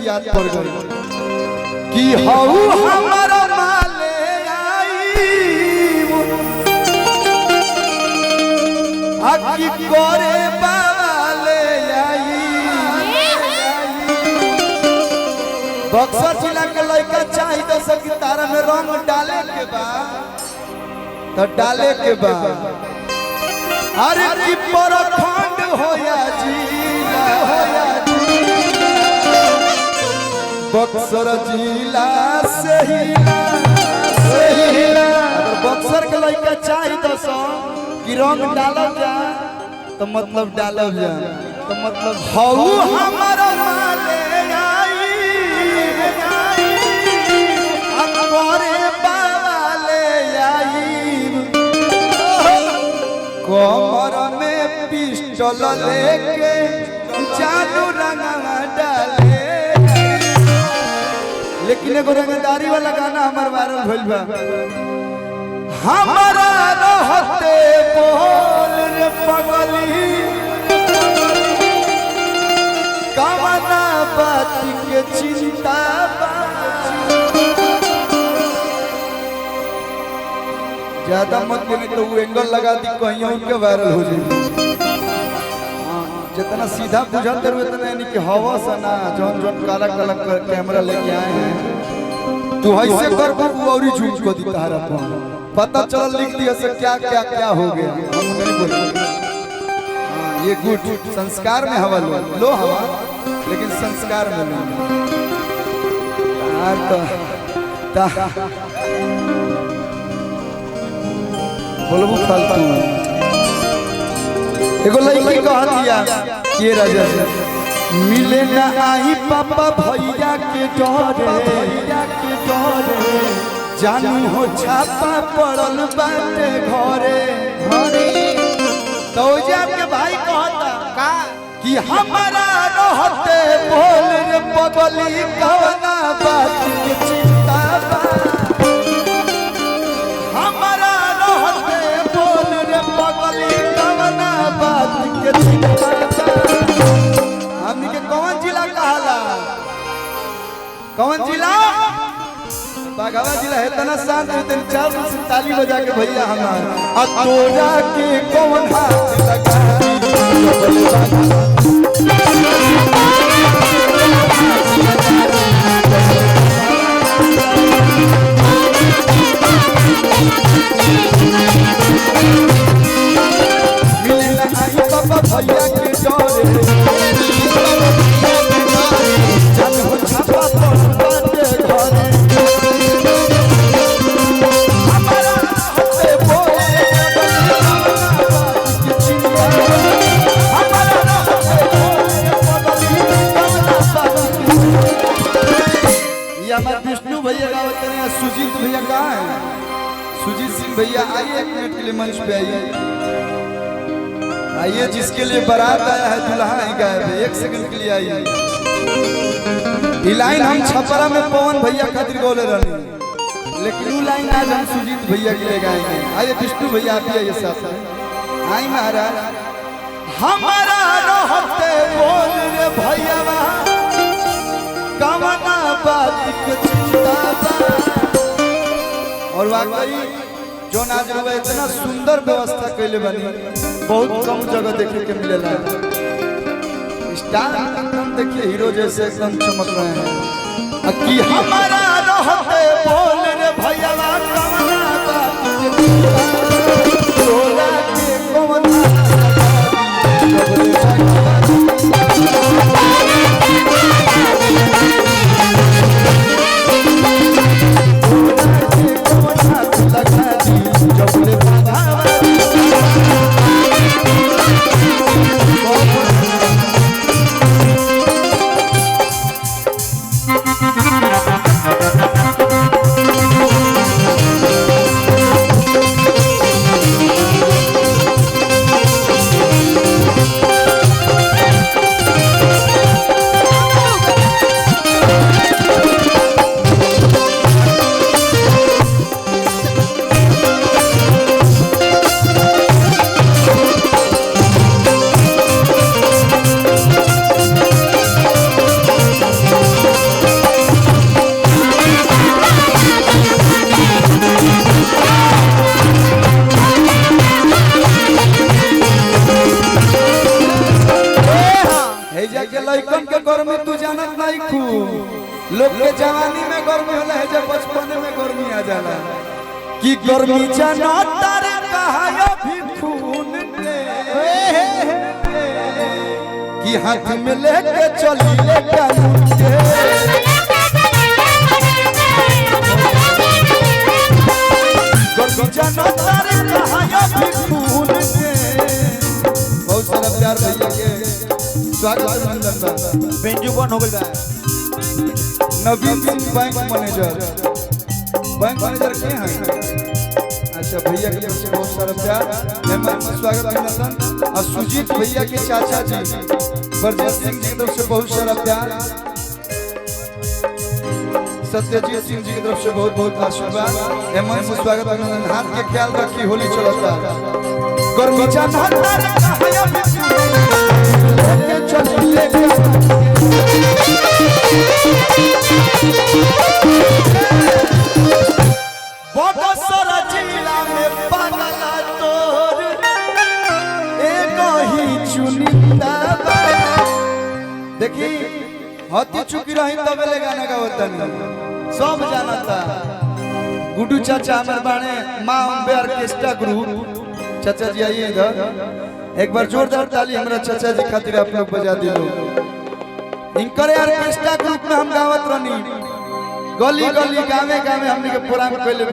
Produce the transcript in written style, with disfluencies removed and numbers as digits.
याद पड़ गई कि हऊ हमारा माले आई आकी करे बाले आई। बक्सर जिला के लड़का चाहिए तो सकी तारा में रंग डाले के बाद तो डाले के बाद अरे की परखंड होया जिला बक्सर जिला से ही अगर बक्सर के लड़का चाहिए तो कि रंग डालब जा तो मतलब डालब जा तो मतलब हऊ हमारा माले आई अकबरे बाले आई कमर में पिस्टल लेके जानू रंगा डाले। लेकिन एगो रंगदारी वाला गाना हमार वायरल भइल बा हमारा रहते बोल रे पगली कवना बात के चिंता बा। ज्यादा मत नहीं तो वो एंगल लगा दी कहीं और के वायरल हो जाए। जितना सीधा बुझाते हुए इतना यानी कि हवा सना जौन जौन काला काला कैमरा लेके आए हैं तू ऐसे कर वो और ही झूठ को दी तारा पता चल लिख दिया से क्या क्या क्या हो गया हम नहीं बोले। ये गुड संस्कार में हवा लो हवा लेकिन संस्कार में लो बोलबू फालतू एगो लड़की कह दिया ये राजा मिले ना आई पापा भैया के डरे जानू हो छापा पड़ल बाटे घरे तो के भाई कहता का कि हमारा रहते बोल रे पगली कवना बात के चिंता बा। हमारा रहते बोल रे पगली कवना बात के चिंता बा। हमनी के कौन जिला कहला कौन जिला बाघावा जिला है तना शांत दिन 4 से ताली बजा के भैया हमार आ तोरा के कौन हाथ लगा मिले ना आई पापा भैया के डरे जब हो छापा पर बाटे घरे विष्णु भैया गावत हैं सुजीत भैया कहाँ है सुजीत सिंह भैया आइए 1 मिनट के लिए मंच पे आइए जिसके लिए बारात आया है दुल्हा ही गायब है 1 सेकंड के लिए आइए। ये लाइन हम छपरा में पवन भैया खातिर बोले रहे लेकिन वो लाइन आज हम सुजीत भैया के लिए गाएंगे। आइए विष्णु भैया आप आइए साथ आई महाराज हमारा रहते बोल रे भैया कवना बात के चिंता बा। और वाकई जो आज इतना सुंदर व्यवस्था कैले बनी बहुत कम जगह देखे के मिलेला। स्टार एकदम देखिए हीरो जैसे एकदम चमक रहे हैं कि हमारा रहते बोल रे भैया कवना बात के चिंता तोरा के कवना गर्मी तू जानत नहीं खूब लोग के जवानी में गर्मी होला है जब बचपन में गर्मी आ जाला कि गर्मी जाना तारे कहायो भी खून दे कि हाथ में लेके चली ले कानून के गर्मी जाना तारे कहायो भी खून दे। बहुत सारा प्यार भैया के स्वागत अभिनंदन। बेंजू कौन हो गया? नवीन सिंह बैंक मैनेजर के हैं। अच्छा भैया की तरफ से बहुत सारा प्यार मेहमान का स्वागत अभिनंदन। और सुजीत भैया के चाचा जी बरजत सिंह जी की तरफ से बहुत सारा प्यार। सत्यजीत सिंह जी की तरफ से बहुत बहुत आशीर्वाद मेहमान से स्वागत अभिनंदन। हाथ के ख्याल रखी होली चलता गर्मी जाना बड़ा सारा जिला में पागला तोर एक ही चुनिंदा देखी हती चुकी रही तबे ले गाना गावता नहीं सब जाना था। गुड्डू चाचा हमारे बाणे माँ अम्बे ऑर्केस्ट्रा ग्रुप चाचा जी आइए इधर एक बार जोरदार ताली हमारा चाचा जी खातिर आप लोग बजा दिलो। इनकर ऑर्केस्ट्रा ग्रुप में हम गावत रहनी गली गली गावे गावे हमनी के प्रोग्राम कइले